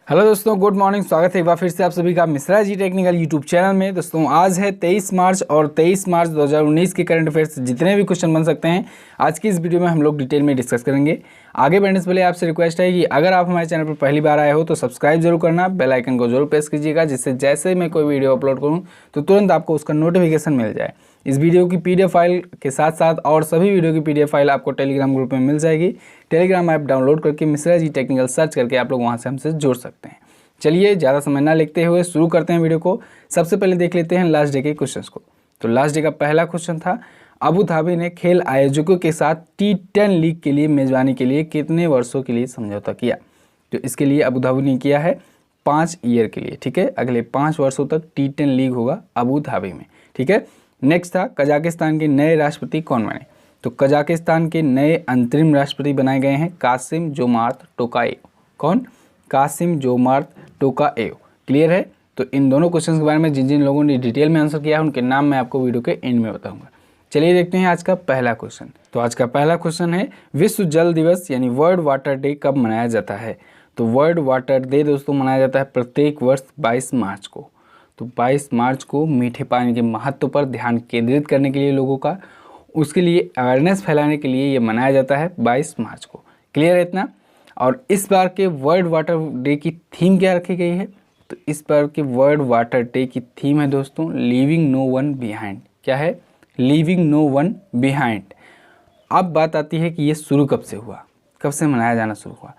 Hello दोस्तों, good morning. स्वागत है एक बार फिर से आप सभी का Mishra ji technical YouTube channel में। दोस्तों आज है 23 मार्च और 23 मार्च 2019 के करंट अफेयर्स जितने भी क्वेश्चन बन सकते हैं आज की इस वीडियो में हम लोग डिटेल में डिस्कस करेंगे। आगे बढ़ने से पहले आपसे रिक्वेस्ट है कि अगर आप हमारे चैनल पर पहली बार आए हो तो सब्सक्राइब जरूर करना, बेल आइकन को जरूर प्रेस कीजिएगा, जिससे जैसे मैं कोई वीडियो अपलोड करूँ तो तुरंत आपको उसका नोटिफिकेशन मिल जाए। इस वीडियो की PDF फाइल के साथ साथ और सभी वीडियो की PDF फाइल आपको टेलीग्राम ग्रुप में मिल जाएगी। टेलीग्राम ऐप डाउनलोड करके मिश्रा जी टेक्निकल सर्च करके आप लोग वहाँ से हमसे जुड़ सकते हैं। चलिए ज़्यादा समय ना लेते हुए शुरू करते हैं वीडियो को। सबसे पहले देख लेते हैं लास्ट डे के क्वेश्चंस को। तो लास्ट डे का पहला क्वेश्चन था, अबू धाबी ने खेल आयोजकों के साथ T10 लीग के लिए मेजबानी के लिए कितने वर्षों के लिए समझौता किया। तो इसके लिए अबू धाबी ने किया है 5 ईयर के लिए। ठीक है, अगले 5 वर्षों तक T10 लीग होगा अबू धाबी में। ठीक है, नेक्स्ट था, कजाकिस्तान के नए राष्ट्रपति कौन बने। तो कजाकिस्तान के नए अंतरिम राष्ट्रपति बनाए गए हैं कासिम जोमार्त टोकाएव। कौन? कासिम जोमार्त टोकाएव। क्लियर है। तो इन दोनों क्वेश्चंस के बारे में जिन जिन लोगों ने डिटेल में आंसर किया है उनके नाम मैं आपको वीडियो के एंड में बताऊंगा। चलिए देखते हैं आज का पहला क्वेश्चन। तो आज का पहला क्वेश्चन है, विश्व जल दिवस यानी वर्ल्ड वाटर डे कब मनाया जाता है। तो वर्ल्ड वाटर डे दोस्तों मनाया जाता है प्रत्येक वर्ष 22 मार्च को। तो 22 मार्च को मीठे पानी के महत्व पर ध्यान केंद्रित करने के लिए लोगों का, उसके लिए अवेयरनेस फैलाने के लिए ये मनाया जाता है 22 मार्च को। क्लियर है इतना। और इस बार के वर्ल्ड वाटर डे की थीम क्या रखी गई है। तो इस बार के वर्ल्ड वाटर डे की थीम है दोस्तों लीविंग नो वन बिहाइंड। क्या है? Leaving no one behind. अब बात आती है कि ये शुरू कब से हुआ, कब से मनाया जाना शुरू हुआ।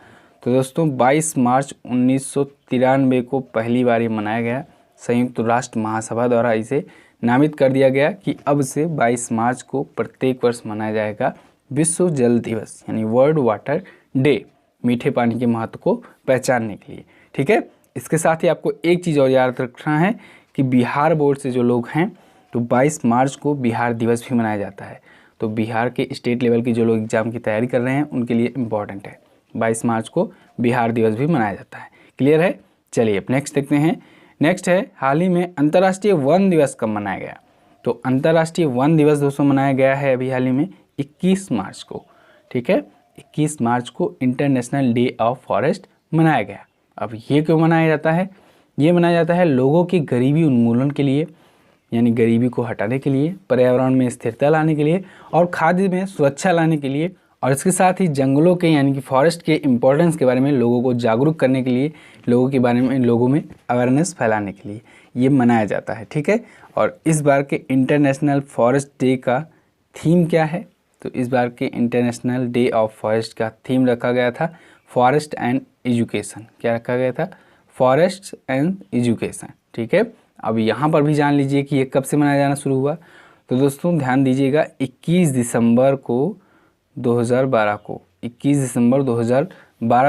तो दोस्तों 22 मार्च 1993 को पहली बार ये मनाया गया। संयुक्त राष्ट्र महासभा द्वारा इसे नामित कर दिया गया कि अब से 22 मार्च को प्रत्येक वर्ष मनाया जाएगा विश्व जल दिवस यानी वर्ल्ड वाटर डे, मीठे पानी के महत्व को पहचानने के लिए। ठीक है, इसके साथ ही आपको एक चीज़ और याद रखना है कि बिहार बोर्ड से जो लोग हैं तो 22 मार्च को बिहार दिवस भी मनाया जाता है। तो बिहार के स्टेट लेवल की जो लोग एग्ज़ाम की तैयारी कर रहे हैं उनके लिए इम्पॉर्टेंट है, 22 मार्च को बिहार दिवस भी मनाया जाता है। क्लियर है। चलिए अब नेक्स्ट देखते हैं। नेक्स्ट है, हाल ही में अंतर्राष्ट्रीय वन दिवस कब मनाया गया। तो अंतर्राष्ट्रीय वन दिवस दोस्तों मनाया गया है अभी हाल ही में 21 मार्च को। ठीक है, 21 मार्च को इंटरनेशनल डे ऑफ फॉरेस्ट मनाया गया। अब ये क्यों मनाया जाता है? ये मनाया जाता है लोगों की गरीबी उन्मूलन के लिए, यानी गरीबी को हटाने के लिए, पर्यावरण में स्थिरता लाने के लिए और खाद्य में सुरक्षा लाने के लिए, और इसके साथ ही जंगलों के यानी कि फॉरेस्ट के इम्पोर्टेंस के बारे में लोगों को जागरूक करने के लिए, लोगों के बारे में लोगों में अवेयरनेस फैलाने के लिए ये मनाया जाता है। ठीक है, और इस बार के इंटरनेशनल फॉरेस्ट डे का थीम क्या है। तो इस बार के इंटरनेशनल डे ऑफ फॉरेस्ट का थीम रखा गया था फॉरेस्ट एंड एजुकेशन। क्या रखा गया था? Forest and education. ठीक है, अब यहाँ पर भी जान लीजिए कि ये कब से मनाया जाना शुरू हुआ। तो दोस्तों ध्यान दीजिएगा, 21 दिसंबर 2012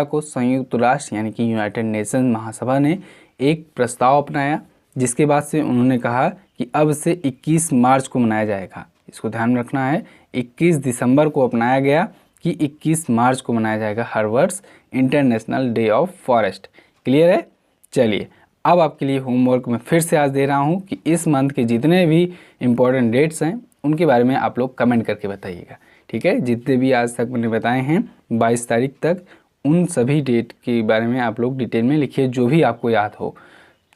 को संयुक्त राष्ट्र यानी कि यूनाइटेड नेशन महासभा ने एक प्रस्ताव अपनाया, जिसके बाद से उन्होंने कहा कि अब से 21 मार्च को मनाया जाएगा। इसको ध्यान में रखना है, 21 दिसंबर को अपनाया गया कि 21 मार्च को मनाया जाएगा हर वर्ष international day of forest. Clear है। चलिए अब आपके लिए होमवर्क मैं फिर से आज दे रहा हूं कि इस मंथ के जितने भी इम्पोर्टेंट डेट्स हैं उनके बारे में आप लोग कमेंट करके बताइएगा। ठीक है, जितने भी आज तक मैंने बताए हैं 22 तारीख तक, उन सभी डेट के बारे में आप लोग डिटेल में लिखिए, जो भी आपको याद हो,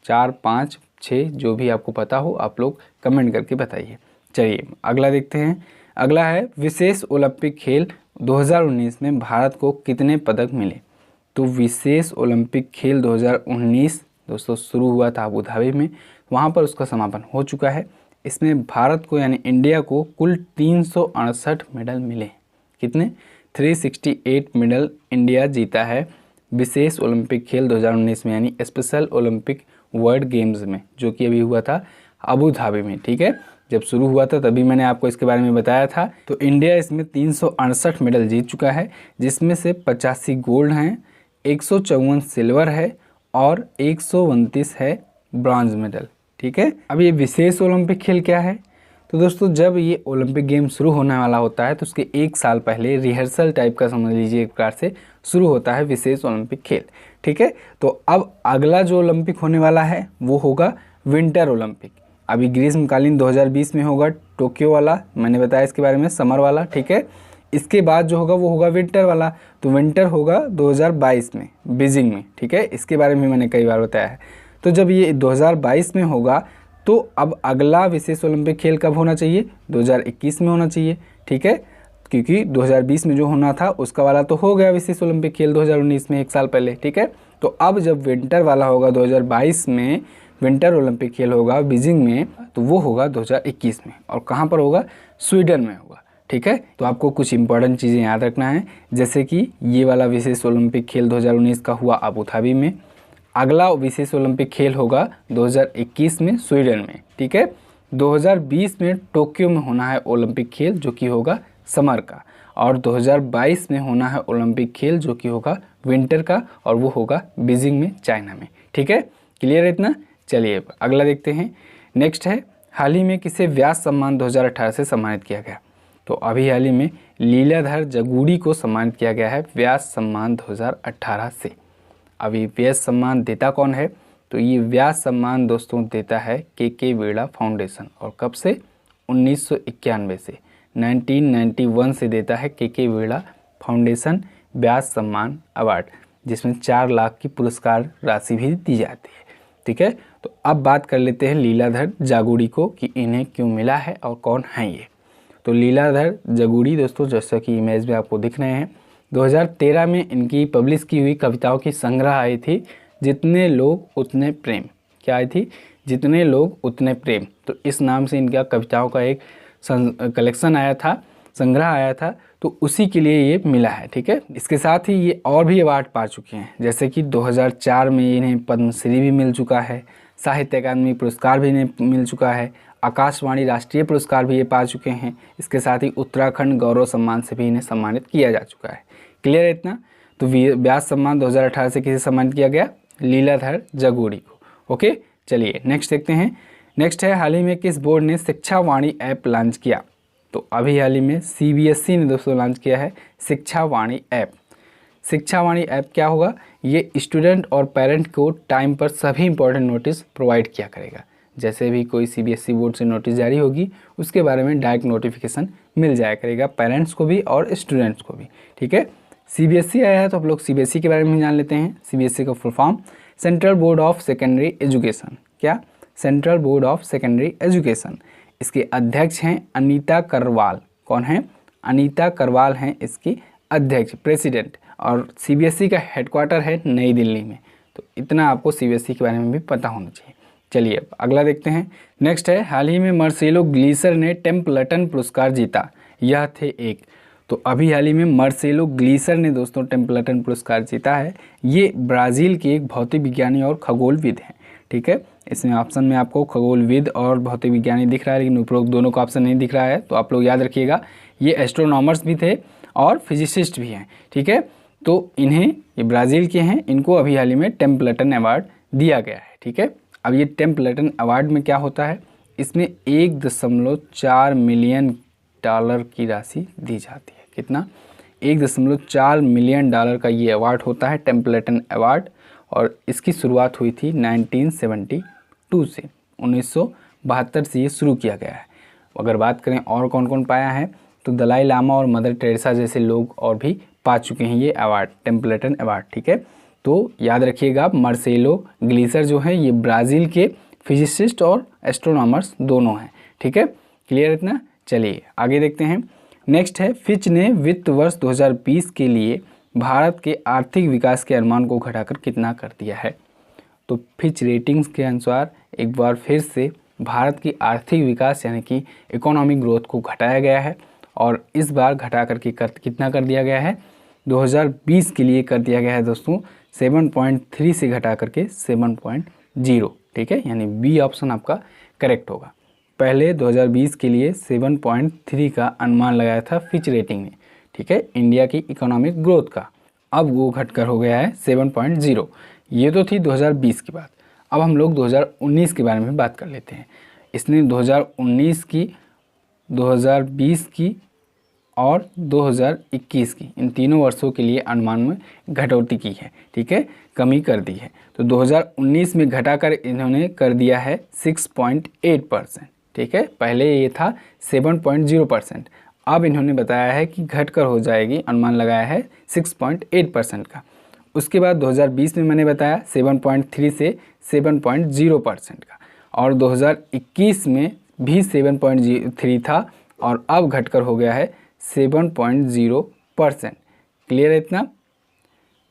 4, 5, 6 जो भी आपको पता हो आप लोग कमेंट करके बताइए। चलिए अगला देखते हैं। अगला है, विशेष ओलंपिक खेल 2019 में भारत को कितने पदक मिले। तो विशेष ओलंपिक खेल 2019 दोस्तों शुरू हुआ था अबू धाबी में, वहाँ पर उसका समापन हो चुका है। इसमें भारत को यानी इंडिया को कुल 368 मेडल मिले। कितने? 368 मेडल इंडिया जीता है विशेष ओलंपिक खेल 2019 में, यानी स्पेशल ओलंपिक वर्ल्ड गेम्स में, जो कि अभी हुआ था अबू धाबी में। ठीक है, जब शुरू हुआ था तभी मैंने आपको इसके बारे में बताया था। तो इंडिया इसमें 368 मेडल जीत चुका है, जिसमें से 85 गोल्ड हैं, 154 सिल्वर है और 129 है ब्रॉन्ज मेडल। ठीक है, अब ये विशेष ओलंपिक खेल क्या है। तो दोस्तों जब ये ओलंपिक गेम शुरू होने वाला होता है तो उसके 1 साल पहले रिहर्सल टाइप का समझ लीजिए, एक प्रकार से शुरू होता है विशेष ओलंपिक खेल। ठीक है, तो अब अगला जो ओलंपिक होने वाला है वो होगा विंटर ओलंपिक। अभी ग्रीष्मकालीन 2020 में होगा टोक्यो वाला, मैंने बताया इसके बारे में, समर वाला। ठीक है, इसके बाद जो होगा वो होगा विंटर वाला, तो विंटर होगा 2022 में बीजिंग में, ठीक है। इसके बारे में मैंने कई बार बताया है। तो जब ये 2022 में होगा तो अब अगला विशेष ओलंपिक खेल कब होना चाहिए, 2021 में होना चाहिए, ठीक है, क्योंकि 2020 में जो होना था उसका वाला तो हो गया विशेष ओलंपिक खेल 2019 में, 1 साल पहले, ठीक है। तो अब जब विंटर वाला होगा 2022 में, विंटर ओलंपिक खेल होगा बीजिंग में, तो वो होगा 2021 में, और कहाँ पर होगा, स्वीडन में होगा, ठीक है। तो आपको कुछ इंपॉर्टेंट चीज़ें याद रखना है, जैसे कि ये वाला विशेष ओलंपिक खेल 2019 का हुआ अबू धाबी में, अगला विशेष ओलंपिक खेल होगा 2021 में स्वीडन में, ठीक है। 2020 में टोक्यो में होना है ओलंपिक खेल जो कि होगा समर का, और 2022 में होना है ओलंपिक खेल जो कि होगा विंटर का, और वो होगा बीजिंग में, चाइना में, ठीक है। क्लियर है इतना? चलिए अगला देखते हैं। नेक्स्ट है, हाल ही में किसे व्यास सम्मान 2018 से सम्मानित किया गया। तो अभी हाल ही में लीलाधर जगूड़ी को सम्मानित किया गया है व्यास सम्मान 2018 से। अभी व्यास सम्मान देता कौन है, तो ये व्यास सम्मान दोस्तों देता है के वेड़ा फाउंडेशन, और कब से, 1991 से, 1991 से देता है के वेड़ा फाउंडेशन व्यास सम्मान अवार्ड, जिसमें 4 लाख की पुरस्कार राशि भी दी जाती है, ठीक है। तो अब बात कर लेते हैं लीलाधर जागुड़ी को कि इन्हें क्यों मिला है और कौन है ये। तो लीलाधर जगूड़ी दोस्तों, जैसा कि इमेज में आपको दिख रहे हैं, 2013 में इनकी पब्लिश की हुई कविताओं की संग्रह आई थी, जितने लोग उतने प्रेम। क्या आई थी, जितने लोग उतने प्रेम। तो इस नाम से इनका कविताओं का एक कलेक्शन आया था, संग्रह आया था, तो उसी के लिए ये मिला है, ठीक है। इसके साथ ही ये और भी अवार्ड पा चुके हैं, जैसे कि 2004 में इन्हें पद्मश्री भी मिल चुका है, साहित्य अकादमी पुरस्कार भी इन्हें मिल चुका है, आकाशवाणी राष्ट्रीय पुरस्कार भी ये पा चुके हैं। इसके साथ ही उत्तराखंड गौरव सम्मान से भी इन्हें सम्मानित किया जा चुका है। क्लियर है इतना? तो व्यास सम्मान 2018 से किसे सम्मानित किया गया, लीलाधर जगूड़ी को। ओके, चलिए नेक्स्ट देखते हैं। नेक्स्ट है, हाल ही में किस बोर्ड ने शिक्षा वाणी ऐप लॉन्च किया। तो अभी हाल ही में CBSE ने दोस्तों लॉन्च किया है शिक्षा वाणी ऐप। शिक्षा वाणी ऐप क्या होगा, ये स्टूडेंट और पेरेंट को टाइम पर सभी इंपॉर्टेंट नोटिस प्रोवाइड किया करेगा। जैसे भी कोई CBSE बोर्ड से नोटिस जारी होगी उसके बारे में डायरेक्ट नोटिफिकेशन मिल जाया करेगा पेरेंट्स को भी और स्टूडेंट्स को भी, ठीक है। CBSE आया है तो आप लोग CBSE के बारे में जान लेते हैं। CBSE का full form central board of secondary education. क्या, central board of secondary education. इसके अध्यक्ष हैं अनीता करवाल। कौन है, अनीता करवाल हैं इसकी अध्यक्ष, प्रेसिडेंट, और CBSE का हेडक्वार्टर है नई दिल्ली में। तो इतना आपको CBSE के बारे में भी पता होना चाहिए। चलिए अब अगला देखते हैं। नेक्स्ट है, हाल ही में मार्सेलो ग्लीसर ने टेम्पल्टन पुरस्कार जीता। यह थे एक। तो अभी हाल ही में मार्सेलो ग्लीसर ने दोस्तों टेम्पल्टन पुरस्कार जीता है। ये ब्राज़ील के एक भौतिक विज्ञानी और खगोलविद हैं, ठीक है। इसमें ऑप्शन में आपको खगोलविद और भौतिक विज्ञानी दिख रहा है, लेकिन उपरोक्त दोनों का ऑप्शन नहीं दिख रहा है। तो आप लोग याद रखिएगा, ये एस्ट्रोनॉमर्स भी थे और फिजिसिस्ट भी हैं, ठीक है। तो इन्हें, ये ब्राज़ील के हैं, इनको अभी हाल ही में टेम्पल्टन अवार्ड दिया गया है, ठीक है। अब ये टेम्पल्टन अवार्ड में क्या होता है, इसमें 1.4 मिलियन डॉलर की राशि दी जाती है। कितना, 1.4 मिलियन डॉलर का ये अवार्ड होता है टेम्पल्टन अवार्ड, और इसकी शुरुआत हुई थी 1972 से, 1972 से ये शुरू किया गया है। अगर बात करें और कौन कौन पाया है, तो दलाई लामा और मदर टेरेसा जैसे लोग और भी पा चुके हैं ये अवार्ड, टेम्पल्टन अवार्ड, ठीक है। तो याद रखिएगा, मार्सेलो ग्लीसर जो है ये ब्राज़ील के फिजिसिस्ट और एस्ट्रोनॉमर्स दोनों हैं, ठीक है। क्लियर इतना? चलिए आगे देखते हैं। नेक्स्ट है, फिच ने वित्त वर्ष 2020 के लिए भारत के आर्थिक विकास के अनुमान को घटाकर कितना कर दिया है। तो फिच रेटिंग्स के अनुसार एक बार फिर से भारत की आर्थिक विकास यानी कि इकोनॉमिक ग्रोथ को घटाया गया है, और इस बार घटा करके कितना कर दिया गया है, 2020 के लिए कर दिया गया है दोस्तों 7.3 से घटा करके 7.0, ठीक है। यानी बी ऑप्शन आपका करेक्ट होगा। पहले 2020 के लिए 7.3 का अनुमान लगाया था फिच रेटिंग ने, ठीक है, इंडिया की इकोनॉमिक ग्रोथ का। अब वो घटकर हो गया है 7.0। ये तो थी 2020 की बात। अब हम लोग 2019 के बारे में बात कर लेते हैं। इसने 2019 की, 2020 की और 2021 की, इन तीनों वर्षों के लिए अनुमान में घटौती की है, ठीक है, कमी कर दी है। तो 2019 में घटाकर इन्होंने कर दिया है 6.8%, ठीक है। पहले ये था 7.0%, अब इन्होंने बताया है कि घटकर हो जाएगी, अनुमान लगाया है 6.8% का। उसके बाद 2020 में मैंने बताया 7.3 से 7.0% का, और 2021 में भी 7.3 था और अब घटकर हो गया है 7.0%। क्लियर है इतना?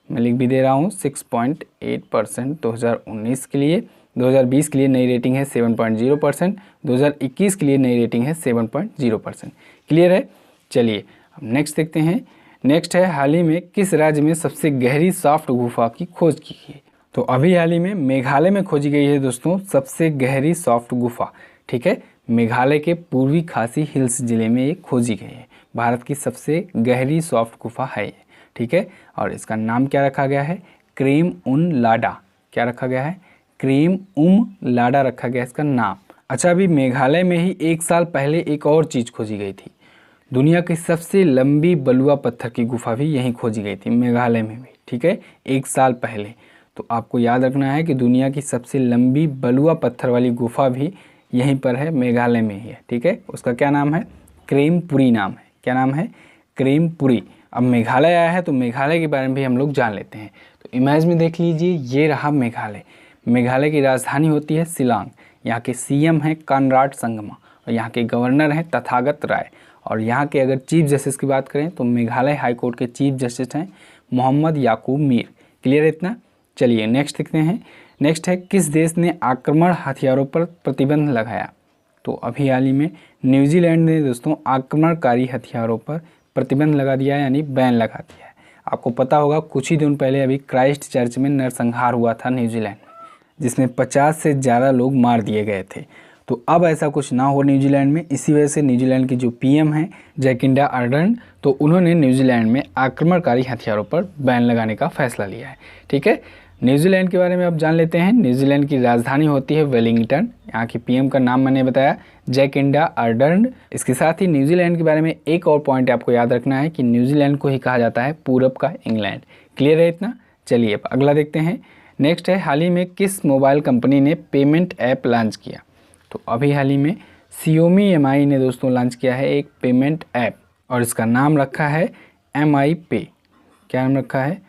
मैं लिख भी दे रहा हूँ 6.8% 2019 के लिए, 2020 के लिए नई रेटिंग है 7.0%, 2021 के लिए नई रेटिंग है 7.0%। क्लियर है? चलिए अब नेक्स्ट देखते हैं। नेक्स्ट है, हाल ही में किस राज्य में सबसे गहरी सॉफ्ट गुफा की खोज की गई? तो अभी हाल ही में मेघालय में खोजी गई है दोस्तों सबसे गहरी सॉफ्ट गुफा। ठीक है, मेघालय के पूर्वी खासी हिल्स जिले में ये खोजी गई है। भारत की सबसे गहरी सॉफ्ट गुफा है ये। ठीक है, और इसका नाम क्या रखा गया है? क्रीम उन लाडा। क्या रखा गया है? क्रीम लाडा रखा गया इसका नाम। अच्छा, अभी मेघालय में ही 1 साल पहले एक और चीज़ खोजी गई थी। दुनिया की सबसे लंबी बलुआ पत्थर की गुफा भी यहीं खोजी गई थी, मेघालय में भी। ठीक है, 1 साल पहले। तो आपको याद रखना है कि दुनिया की सबसे लंबी बलुआ पत्थर वाली गुफा भी यहीं पर है, मेघालय में ही है। ठीक है, उसका क्या नाम है? क्रेमपुरी नाम है। क्या नाम है? क्रेमपुरी। अब मेघालय आया है तो मेघालय के बारे में भी हम लोग जान लेते हैं। तो इमेज में देख लीजिए, ये रहा मेघालय। मेघालय की राजधानी होती है शिलांग। यहाँ के सीएम हैं कॉनराड संगमा और यहाँ के गवर्नर हैं तथागत राय। और यहाँ के अगर चीफ जस्टिस की बात करें तो मेघालय हाई कोर्ट के चीफ जस्टिस हैं मोहम्मद याकूब मीर। क्लियर है इतना? चलिए नेक्स्ट देखते हैं। नेक्स्ट है, किस देश ने आक्रमण हथियारों पर प्रतिबंध लगाया? तो अभी हाल ही में न्यूजीलैंड ने दोस्तों आक्रमणकारी हथियारों पर प्रतिबंध लगा दिया है, यानी बैन लगा दिया है। आपको पता होगा कुछ ही दिन पहले अभी क्राइस्ट चर्च में नरसंहार हुआ था न्यूजीलैंड में, जिसमें 50 से ज़्यादा लोग मार दिए गए थे। तो अब ऐसा कुछ ना हो न्यूजीलैंड में। इसी वजह से न्यूजीलैंड की जो पीएम हैं जैकिंडा आर्डर्न, तो उन्होंने न्यूजीलैंड में आक्रमणकारी हथियारों पर बैन लगाने का फैसला लिया है। ठीक है, न्यूजीलैंड के बारे में अब जान लेते हैं। न्यूजीलैंड की राजधानी होती है वेलिंगटन। यहाँ की पीएम का नाम मैंने बताया जैकिंडा आर्डर्न। इसके साथ ही न्यूजीलैंड के बारे में एक और पॉइंट आपको याद रखना है कि न्यूजीलैंड को ही कहा जाता है पूरब का इंग्लैंड। क्लियर है इतना? चलिए अब अगला देखते हैं। नेक्स्ट है, हाल ही में किस मोबाइल कंपनी ने पेमेंट ऐप लॉन्च किया? तो अभी हाल ही में Xiaomi MI ने दोस्तों लॉन्च किया है एक पेमेंट ऐप और इसका नाम रखा है MI पे। क्या नाम रखा है?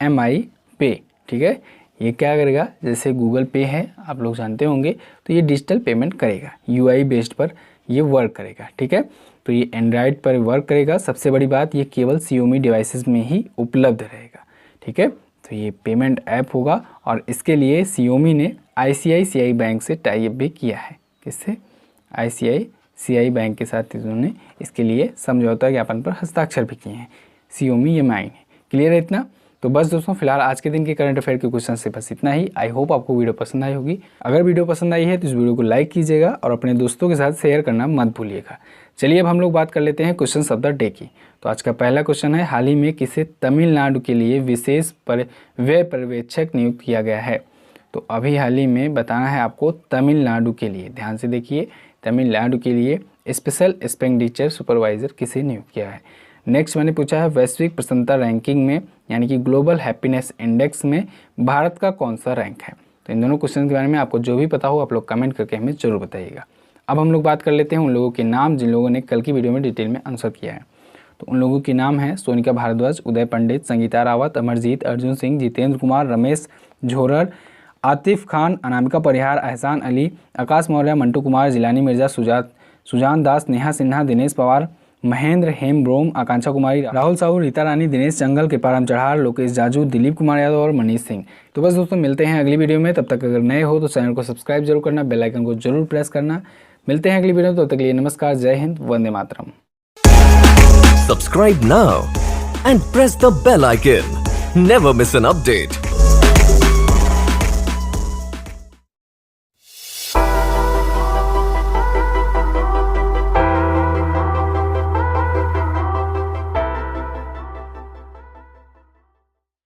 MI पे। ठीक है, ये क्या करेगा? जैसे गूगल पे है, आप लोग जानते होंगे, तो ये डिजिटल पेमेंट करेगा, UI बेस्ड पर ये वर्क करेगा। ठीक है, तो ये एंड्रॉयड पर वर्क करेगा। सबसे बड़ी बात, ये केवल Xiaomi डिवाइसेस में ही उपलब्ध रहेगा। ठीक है, तो ये पेमेंट ऐप होगा और इसके लिए Xiaomi ने ICICI बैंक से टाई अप भी किया है। किससे? ICICI बैंक के साथ इन्होंने इसके लिए समझौता ज्ञापन पर हस्ताक्षर भी किए हैं Xiaomi MI ने। क्लियर है इतना? तो बस दोस्तों फिलहाल आज के दिन के करंट अफेयर के क्वेश्चन से बस इतना ही। आई होप आपको वीडियो पसंद आई होगी। अगर वीडियो पसंद आई है तो इस वीडियो को लाइक कीजिएगा और अपने दोस्तों के साथ शेयर करना मत भूलिएगा। चलिए अब हम लोग बात कर लेते हैं क्वेश्चन ऑफ द डे की। तो आज का पहला क्वेश्चन है, हाल ही में किसे तमिलनाडु के लिए विशेष व्यय पर्यवेक्षक नियुक्त किया गया है? तो अभी हाल ही में बताना है आपको तमिलनाडु के लिए। ध्यान से देखिए, तमिलनाडु के लिए स्पेशल एक्सपेंडिचर सुपरवाइजर किसे नियुक्त किया है? नेक्स्ट मैंने पूछा है, वैश्विक प्रसन्नता रैंकिंग में यानी कि ग्लोबल हैप्पीनेस इंडेक्स में भारत का कौन सा रैंक है? तो इन दोनों क्वेश्चन के बारे में आपको जो भी पता हो आप लोग कमेंट करके हमें जरूर बताइएगा। अब हम लोग बात कर लेते हैं उन लोगों के नाम जिन लोगों ने कल की वीडियो में डिटेल में आंसर किया है। तो उन लोगों के नाम हैं सोनिका भारद्वाज, उदय पंडित, संगीता रावत, अमरजीत, अर्जुन सिंह, जितेंद्र कुमार, रमेश झोरर, आतिफ खान, अनामिका परिहार, एहसान अली, आकाश मौर्य, मंटू कुमार, जिलानी मिर्जा, सुजान दास, नेहा सिन्हा, दिनेश पवार, महेंद्र हेमब्रोम, आकांक्षा कुमारी, राहुल साहू, रीता रानी, दिनेश जंगल, कृपाराम चढ़ार, लोकेश जाजू, दिलीप कुमार यादव और मनीष सिंह। तो बस दोस्तों मिलते हैं अगली वीडियो में। तब तक अगर नए हो तो चैनल को सब्सक्राइब जरूर करना, बेल आइकन को जरूर प्रेस करना। मिलते हैं अगली वीडियो में, तब तक के लिए नमस्कार, जय Hind, Vande Mataram. Subscribe now and press the bell icon. Never miss an update.